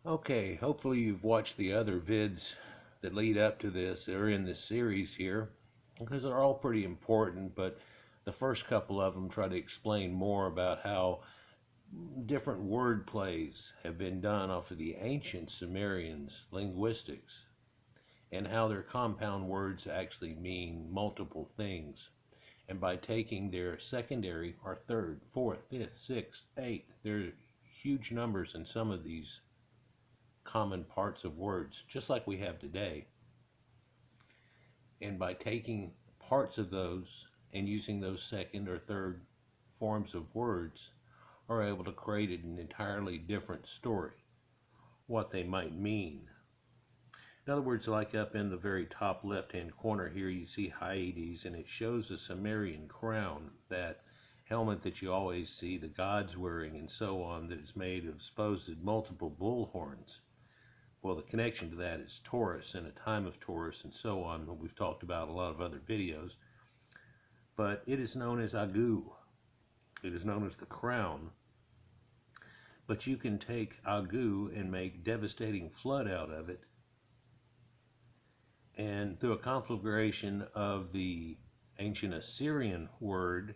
Okay, hopefully you've watched the other vids that lead up to this or in this series here, because they're all pretty important, but the first couple of them try to explain more about how different word plays have been done off of the ancient Sumerians' linguistics and how their compound words actually mean multiple things. And by taking their secondary or third, fourth, fifth, sixth, eighth, there are huge numbers in some of these common parts of words, just like we have today. And by taking parts of those and using those second or third forms of words, are able to create an entirely different story, what they might mean. In other words, like up in the very top left-hand corner here, you see Hyades, and it shows a Sumerian crown, that helmet that you always see the gods wearing and so on, that is made of supposed multiple bull horns. Well, the connection to that is Taurus and a time of Taurus and so on, what we've talked about in a lot of other videos. But it is known as Agu. It is known as the crown. But you can take Agu and make devastating flood out of it. And through a conflagration of the ancient Assyrian word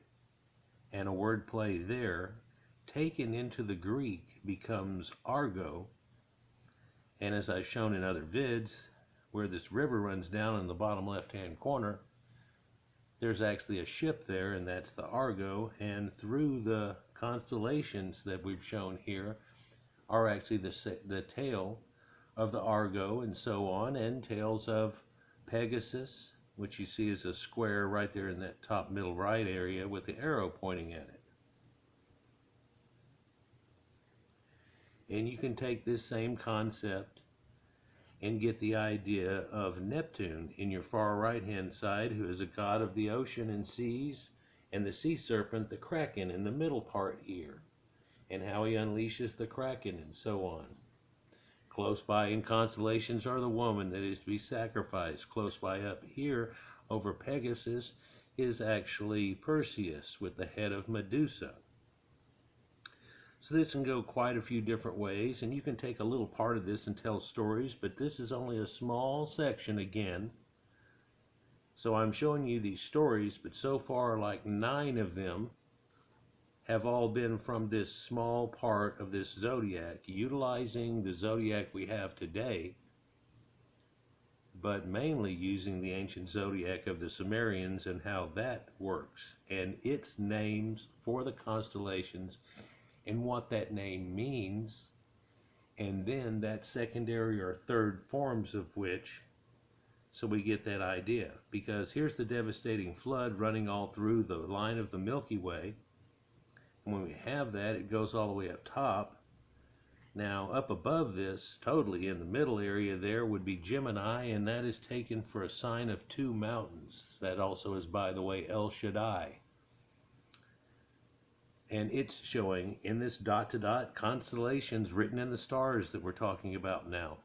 and a word play there, taken into the Greek becomes Argo. And as I've shown in other vids, where this river runs down in the bottom left-hand corner, there's actually a ship there, and that's the Argo. And through the constellations that we've shown here are actually the tail of the Argo and so on, and tails of Pegasus, which you see is a square right there in that top middle right area with the arrow pointing at it. And you can take this same concept and get the idea of Neptune in your far right hand side, who is a god of the ocean and seas, and the sea serpent, the Kraken, in the middle part here, and how he unleashes the Kraken and so on. Close by in constellations are the woman that is to be sacrificed. Close by up here over Pegasus is actually Perseus with the head of Medusa. So this can go quite a few different ways, and you can take a little part of this and tell stories, but this is only a small section again. So I'm showing you these stories, but so far like 9 of them have all been from this small part of this zodiac, utilizing the zodiac we have today, but mainly using the ancient zodiac of the Sumerians and how that works, and its names for the constellations and what that name means, and then that secondary or third forms of which, so we get that idea. Because here's the devastating flood running all through the line of the Milky Way, and when we have that, it goes all the way up top. Now up above this, totally in the middle area there, would be Gemini, and that is taken for a sign of 2 mountains. That also is, by the way, El Shaddai. And it's showing in this dot-to-dot constellations written in the stars that we're talking about now.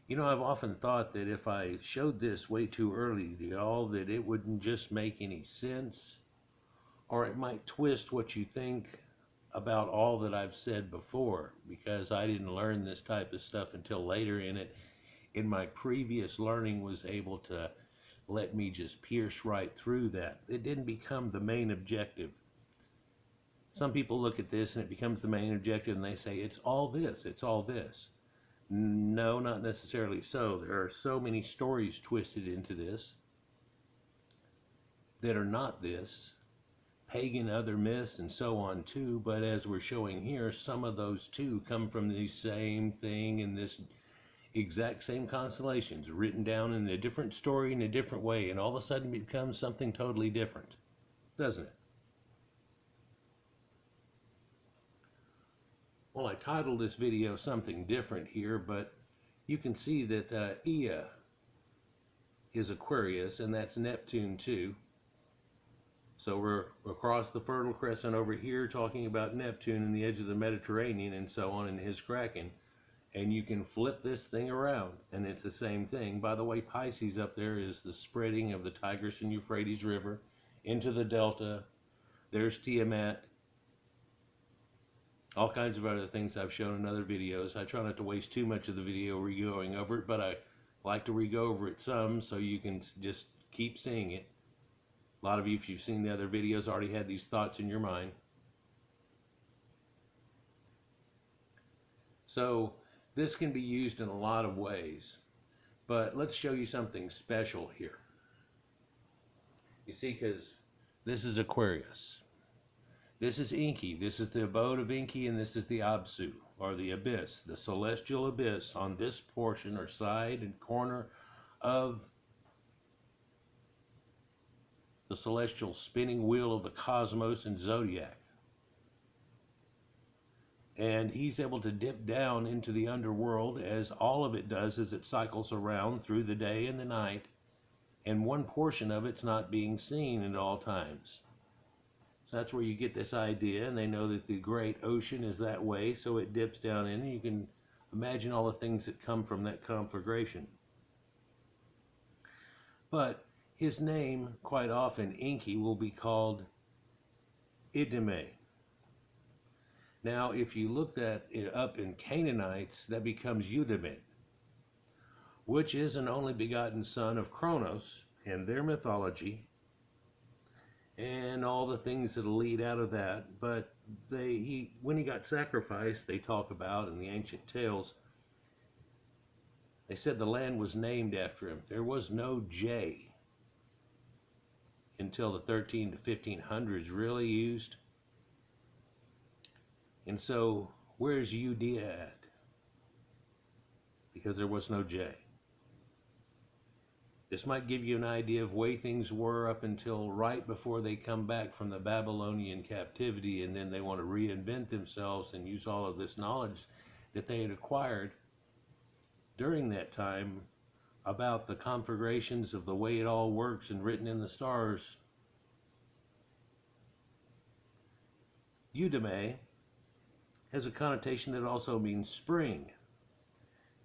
You know, I've often thought that if I showed this way too early to y'all, that it wouldn't just make any sense, or it might twist what you think about all that I've said before, because I didn't learn this type of stuff until later in it. In my previous learning was able to let me just pierce right through that. It didn't become the main objective. Some people look at this and it becomes the main objective and they say, it's all this, it's all this. No, not necessarily so. There are so many stories twisted into this that are not this. Pagan other myths and so on too, but as we're showing here, some of those too come from the same thing in this exact same constellations, written down in a different story in a different way, and all of a sudden it becomes something totally different, doesn't it? Well, I titled this video something different here, but you can see that Ea is Aquarius, and that's Neptune too. So we're across the Fertile Crescent over here talking about Neptune and the edge of the Mediterranean and so on, and his Kraken. And you can flip this thing around, and it's the same thing. By the way, Pisces up there is the spreading of the Tigris and Euphrates River into the Delta. There's Tiamat. all kinds of other things I've shown in other videos. I try not to waste too much of the video re-going over it, but I like to re-go over it some so you can just keep seeing it. A lot of you, if you've seen the other videos, already had these thoughts in your mind. So this can be used in a lot of ways, but let's show you something special here. You see, because this is Aquarius. This is Enki. This is the abode of Enki, and this is the Absu, or the abyss, the celestial abyss on this portion or side and corner of the celestial spinning wheel of the cosmos and Zodiac. And he's able to dip down into the underworld, as all of it does as it cycles around through the day and the night, and one portion of it's not being seen at all times. So that's where you get this idea, and they know that the great ocean is that way, so it dips down in, and you can imagine all the things that come from that conflagration. But his name, quite often, Enki, will be called Idime. Now, if you look that up in Canaanites, that becomes Udimid, which is an only begotten son of Kronos and their mythology, and all the things that lead out of that. But when he got sacrificed, they talk about in the ancient tales, they said the land was named after him. There was no J until the 13 to 1500s really used. And so, where's Judea at? Because there was no J. This might give you an idea of the way things were up until right before they come back from the Babylonian captivity, and then they want to reinvent themselves and use all of this knowledge that they had acquired during that time about the conflagrations of the way it all works and written in the stars. Udime has a connotation that also means spring.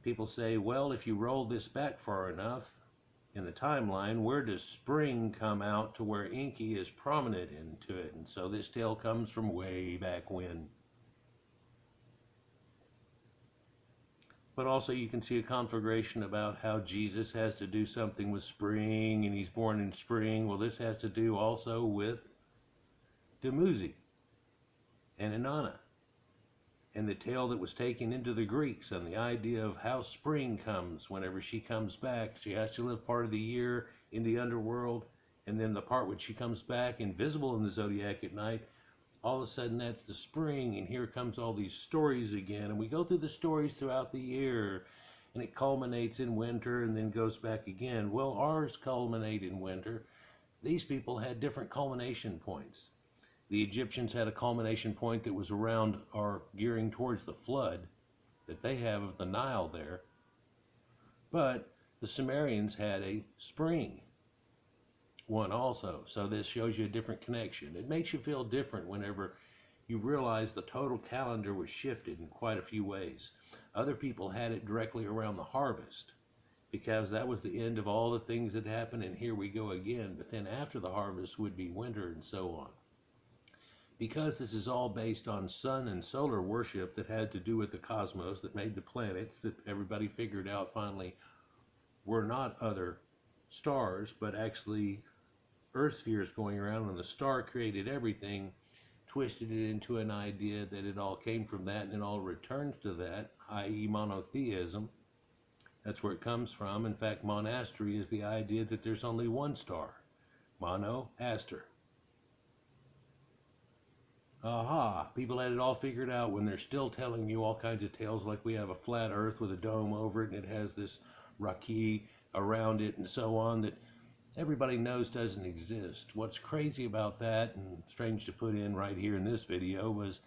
People say, well, if you roll this back far enough in the timeline, where does spring come out to where Enki is prominent into it? And so this tale comes from way back when. But also you can see a conflagration about how Jesus has to do something with spring, and he's born in spring. Well, this has to do also with Dumuzi and Inanna, and the tale that was taken into the Greeks, and the idea of how spring comes whenever she comes back. She has to live part of the year in the underworld, and then the part when she comes back invisible in the Zodiac at night, all of a sudden that's the spring, and here comes all these stories again, and we go through the stories throughout the year, and it culminates in winter and then goes back again. Well, ours culminate in winter. These people had different culmination points. The Egyptians had a culmination point that was around or gearing towards the flood that they have of the Nile there. But the Sumerians had a spring one also. So this shows you a different connection. It makes you feel different whenever you realize the total calendar was shifted in quite a few ways. Other people had it directly around the harvest, because that was the end of all the things that happened, and here we go again. But then after the harvest would be winter, and so on. Because this is all based on sun and solar worship that had to do with the cosmos, that made the planets, that everybody figured out finally were not other stars, but actually Earth spheres going around, and the star created everything, twisted it into an idea that it all came from that, and it all returns to that, i.e. monotheism. That's where it comes from. In fact, Monastery is the idea that there's only one star, mono, aster. Aha, people had it all figured out when they're still telling you all kinds of tales, like we have a flat earth with a dome over it, and it has this raki around it and so on, that everybody knows doesn't exist. What's crazy about that, and strange to put in right here in this video, was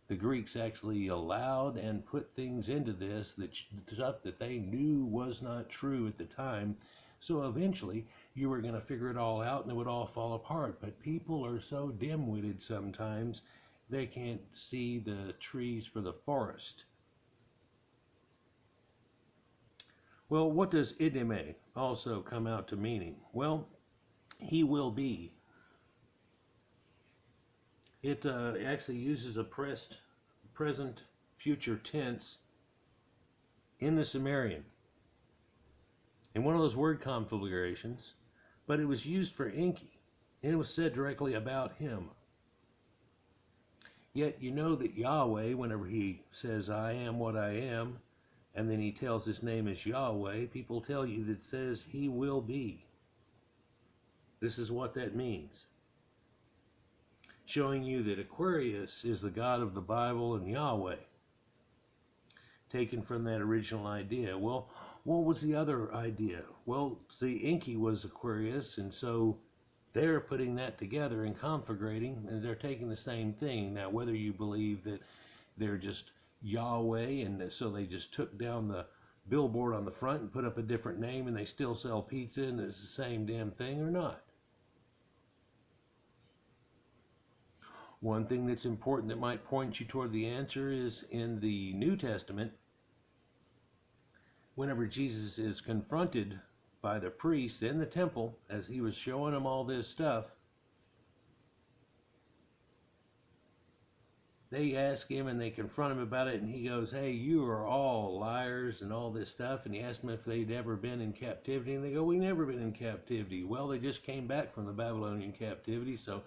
the Greeks actually allowed and put things into this, that stuff that they knew was not true at the time. So eventually you were going to figure it all out and it would all fall apart. But people are so dim-witted sometimes, they can't see the trees for the forest. Well, what does Idime also come out to meaning? Well, he will be. It actually uses a present future tense in the Sumerian, in one of those word configurations, but it was used for Enki, and it was said directly about him. Yet you know that Yahweh, whenever he says, I am what I am, and then he tells his name is Yahweh, people tell you that it says he will be. This is what that means. Showing you that Aquarius is the God of the Bible and Yahweh, taken from that original idea. Well, what was the other idea? Well, see, Enki was Aquarius, and so they're putting that together and configurating, and they're taking the same thing. Now, whether you believe that they're just Yahweh, and so they just took down the billboard on the front and put up a different name, and they still sell pizza, and it's the same damn thing, or not. One thing that's important that might point you toward the answer is in the New Testament, whenever Jesus is confronted by the priests in the temple as he was showing them all this stuff, they ask him and they confront him about it, and he goes, hey, you are all liars and all this stuff. And he asked them if they'd ever been in captivity, and they go, we never been in captivity. Well, they just came back from the Babylonian captivity, so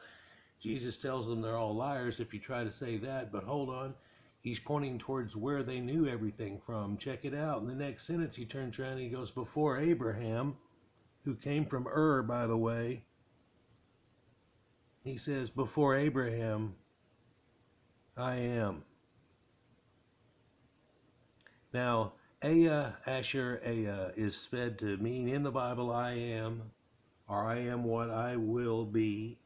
Jesus tells them they're all liars if you try to say that. But hold on, he's pointing towards where they knew everything from. Check it out. In the next sentence, he turns around and he goes, before Abraham, who came from Ur, by the way, he says, before Abraham, I am. Now, Ea, Asher, Ea is said to mean in the Bible, I am, or I am what I will be,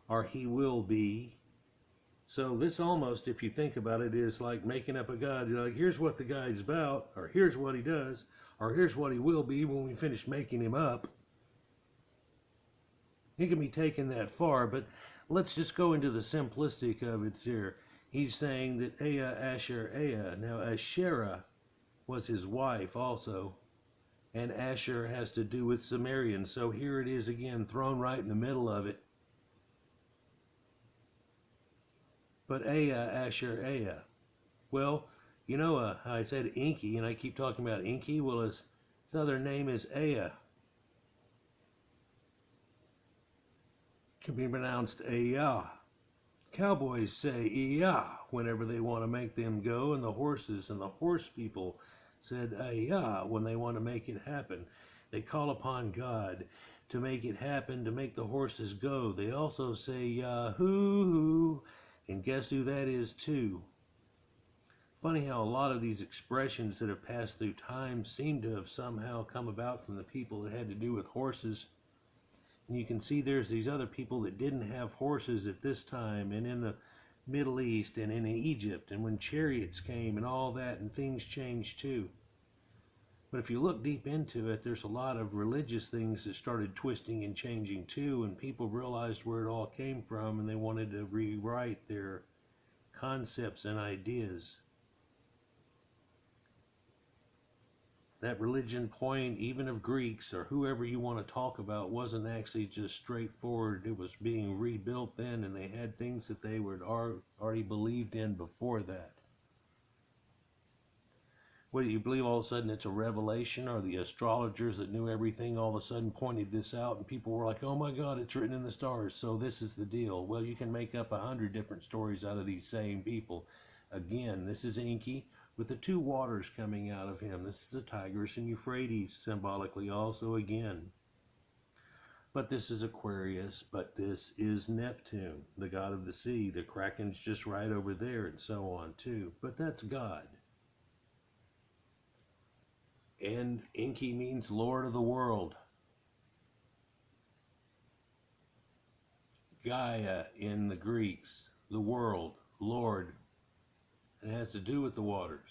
or he will be. So this almost, if you think about it, is like making up a God. You're like, here's what the guy's about, or here's what he does, or here's what he will be when we finish making him up. It can be taken that far, but let's just go into the simplistic of it here. He's saying that Ea, Asher, Ea. Now, Asherah was his wife also, and Asher has to do with Sumerian. So here it is again, thrown right in the middle of it. But Ea, Asher, Ea. Well, you know how I said Enki, and I keep talking about Enki? Well, his other name is Ea. Can be pronounced Ea. Cowboys say Ea whenever they want to make them go, and the horses and the horse people said Ea when they want to make it happen. They call upon God to make it happen, to make the horses go. They also say Yahoo, and guess who that is too? Funny how a lot of these expressions that have passed through time seem to have somehow come about from the people that had to do with horses. And you can see there's these other people that didn't have horses at this time, and in the Middle East and in Egypt, and when chariots came and all that, and things changed too. But if you look deep into it, there's a lot of religious things that started twisting and changing too, and people realized where it all came from, and they wanted to rewrite their concepts and ideas. That religion point, even of Greeks or whoever you want to talk about, wasn't actually just straightforward. It was being rebuilt then, and they had things that they were already believed in before that. Whether you believe all of a sudden it's a revelation, or the astrologers that knew everything all of a sudden pointed this out, and people were like, oh my God, it's written in the stars, so this is the deal. Well, you can make up 100 different stories out of these same people. Again, this is Enki with the two waters coming out of him. This is the Tigris and Euphrates, symbolically also again. But this is Aquarius, but this is Neptune, the god of the sea. The Kraken's just right over there, and so on too. But that's God. And Enki means Lord of the world. Gaia in the Greeks, the world, Lord. It has to do with the waters,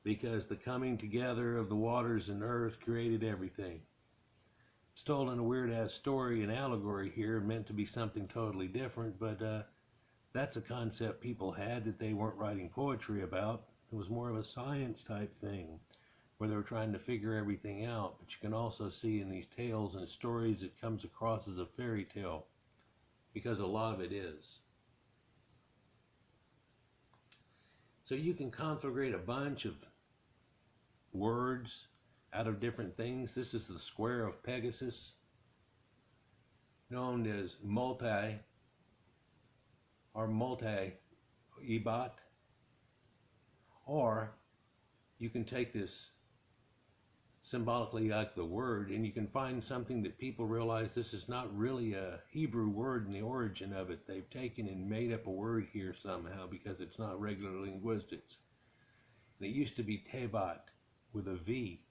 because the coming together of the waters and earth created everything. It's told in a weird-ass story and allegory here, meant to be something totally different, but that's a concept people had that they weren't writing poetry about. It was more of a science type thing, where they were trying to figure everything out. But you can also see in these tales and stories it comes across as a fairy tale, because a lot of it is. So you can configurate a bunch of words out of different things. This is the square of Pegasus, known as multi or multi-ebot. Or you can take this symbolically like the word, and you can find something that people realize this is not really a Hebrew word in the origin of it. They've taken and made up a word here somehow because it's not regular linguistics. And it used to be Tebat with a V.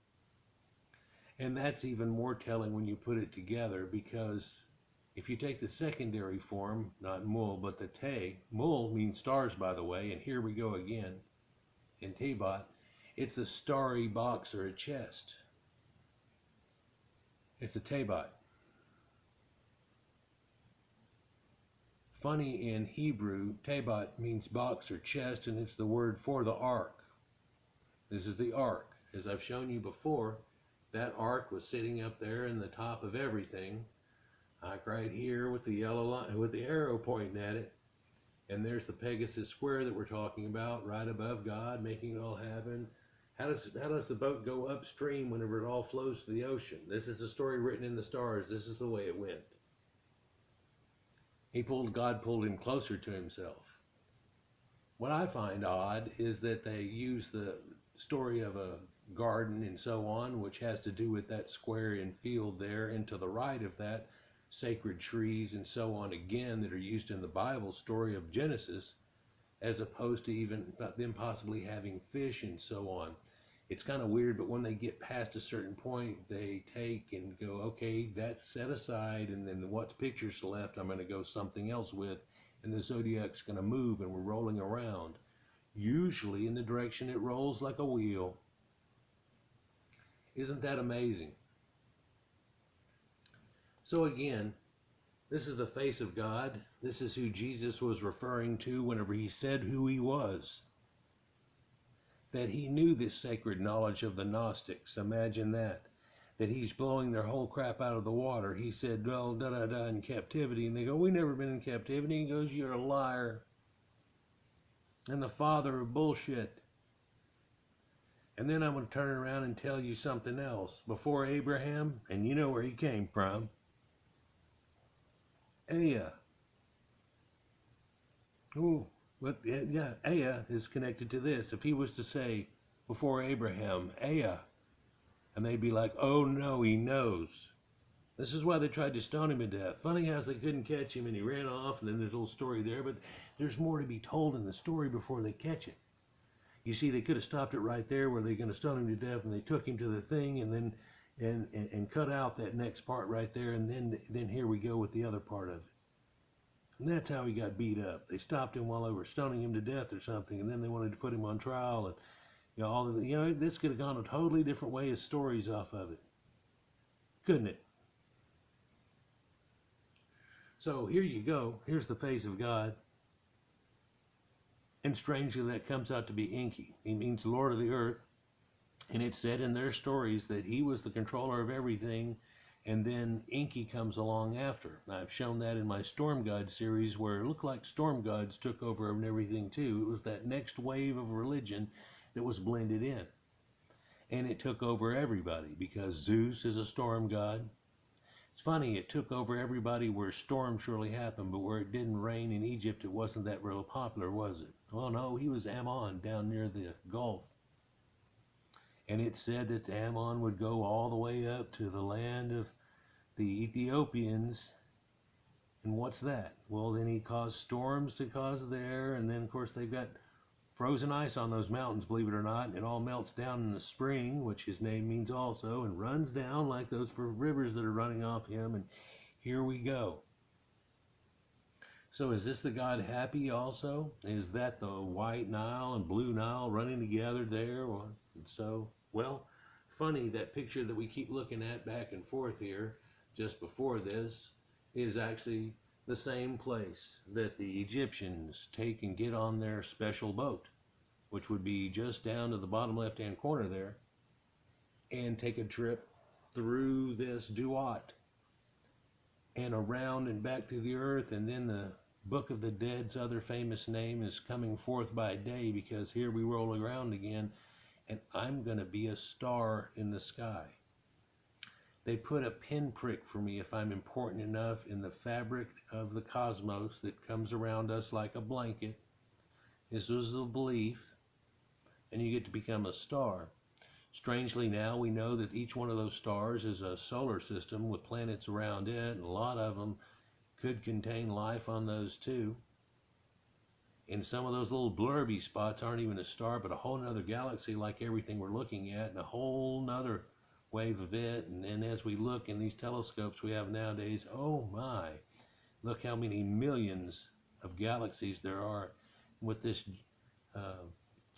And that's even more telling when you put it together, because if you take the secondary form, not mul, but the te, mul means stars, by the way, and here we go again, in Tebat, it's a starry box or a chest. It's a Tebat. Funny, in Hebrew, Tebat means box or chest, and it's the word for the ark. This is the ark. As I've shown you before, that ark was sitting up there in the top of everything, like right here with the yellow line, with the arrow pointing at it. And there's the Pegasus square that we're talking about, right above God, making it all happen. How does the boat go upstream whenever it all flows to the ocean? This is the story written in the stars. This is the way it went. God pulled him closer to himself. What I find odd is that they use the story of a garden and so on, which has to do with that square and field there, and to the right of that, sacred trees and so on again that are used in the Bible story of Genesis, as opposed to even them possibly having fish and so on. It's kind of weird, but when they get past a certain point, they take and go, okay, that's set aside, and then what picture's left I'm going to go something else with, and the Zodiac's going to move, and we're rolling around, usually in the direction it rolls, like a wheel. Isn't that amazing? So again, this is the face of God. This is who Jesus was referring to whenever he said who he was. That he knew this sacred knowledge of the Gnostics. Imagine that. That he's blowing their whole crap out of the water. He said, well, da-da-da, in captivity. And they go, we never been in captivity. He goes, you're a liar. And the father of bullshit. And then I'm going to turn around and tell you something else. Before Abraham, and you know where he came from, Ea. Ooh, but yeah, Ea is connected to this. If he was to say, before Abraham, Ea, and they'd be like, oh no, he knows. This is why they tried to stone him to death. Funny how they couldn't catch him and he ran off, and then there's a little story there, but there's more to be told in the story before they catch it. You see, they could have stopped it right there where they're going to stone him to death, and they took him to the thing and then and cut out that next part right there, and then here we go with the other part of it. And that's how he got beat up. They stopped him while they were stoning him to death or something, and then they wanted to put him on trial, and this could have gone a totally different way of stories off of it, couldn't it? So here you go. Here's the face of God. And strangely, that comes out to be Enki. He means Lord of the Earth. And it's said in their stories that he was the controller of everything, and then Enki comes along after. I've shown that in my Storm God series, where it looked like storm gods took over and everything too. It was that next wave of religion that was blended in. And it took over everybody, because Zeus is a storm god. It's funny, it took over everybody where storms really happened, but where it didn't rain in Egypt, it wasn't that real popular, was it? Well, no, he was Ammon down near the Gulf. And it said that Ammon would go all the way up to the land of the Ethiopians. And what's that? Well, then he caused storms to cause there, and then of course they've got frozen ice on those mountains, believe it or not, and it all melts down in the spring, which his name means also, and runs down like those rivers that are running off him, and here we go. So is this the god Happy also? Is that the white Nile and blue Nile running together there? Well, funny, that picture that we keep looking at back and forth here, just before this, is actually the same place that the Egyptians take and get on their special boat, which would be just down to the bottom left-hand corner there, and take a trip through this Duat and around and back through the earth, and then the Book of the Dead's other famous name is coming forth by day, because here we roll around again, and I'm going to be a star in the sky. They put a pinprick for me if I'm important enough in the fabric of the cosmos that comes around us like a blanket. This was the belief, and you get to become a star. Strangely now, we know that each one of those stars is a solar system with planets around it, and a lot of them could contain life on those too. And some of those little blurby spots aren't even a star, but a whole nother galaxy like everything we're looking at, and a whole nother wave of it. And then as we look in these telescopes we have nowadays, oh my, look how many millions of galaxies there are. With this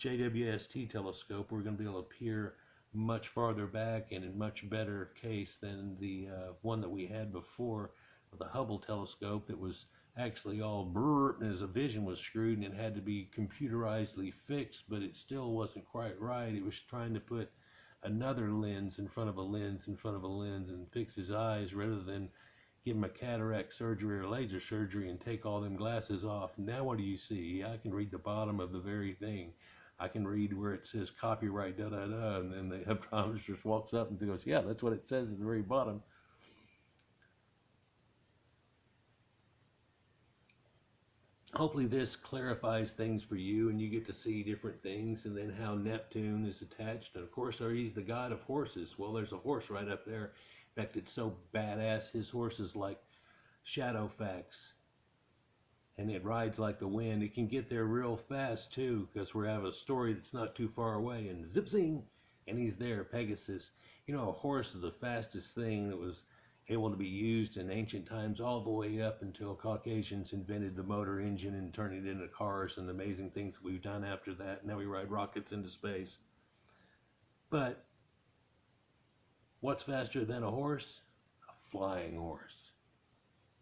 JWST telescope, we're going to be able to peer much farther back and in much better case than the one that we had before with the Hubble telescope that was actually all brrrt, and as a vision was screwed and it had to be computerizedly fixed, but it still wasn't quite right. It was trying to put another lens in front of a lens in front of a lens and fix his eyes rather than give him a cataract surgery or laser surgery and take all them glasses off. Now what do you see? I can read the bottom of the very thing. I can read where it says copyright da da da, and then the optometrist walks up and goes, yeah, that's what it says at the very bottom. Hopefully this clarifies things for you and you get to see different things, and then how Neptune is attached. And of course, he's the god of horses. Well, there's a horse right up there. In fact, it's so badass, his horse is like Shadowfax, and it rides like the wind. It can get there real fast too, because we have a story that's not too far away, and zip zing, and he's there, Pegasus. You know, a horse is the fastest thing that was able to be used in ancient times, all the way up until Caucasians invented the motor engine and turned it into cars, and the amazing things that we've done after that. Now we ride rockets into space. But what's faster than a horse? A flying horse.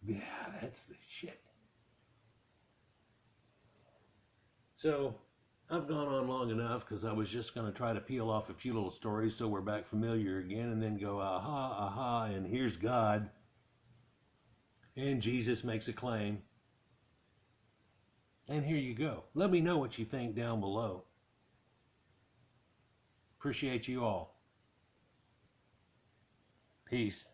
Yeah, that's the shit. So I've gone on long enough, because I was just going to try to peel off a few little stories so we're back familiar again, and then go aha, aha, and here's God, and Jesus makes a claim, and here you go. Let me know what you think down below. Appreciate you all. Peace.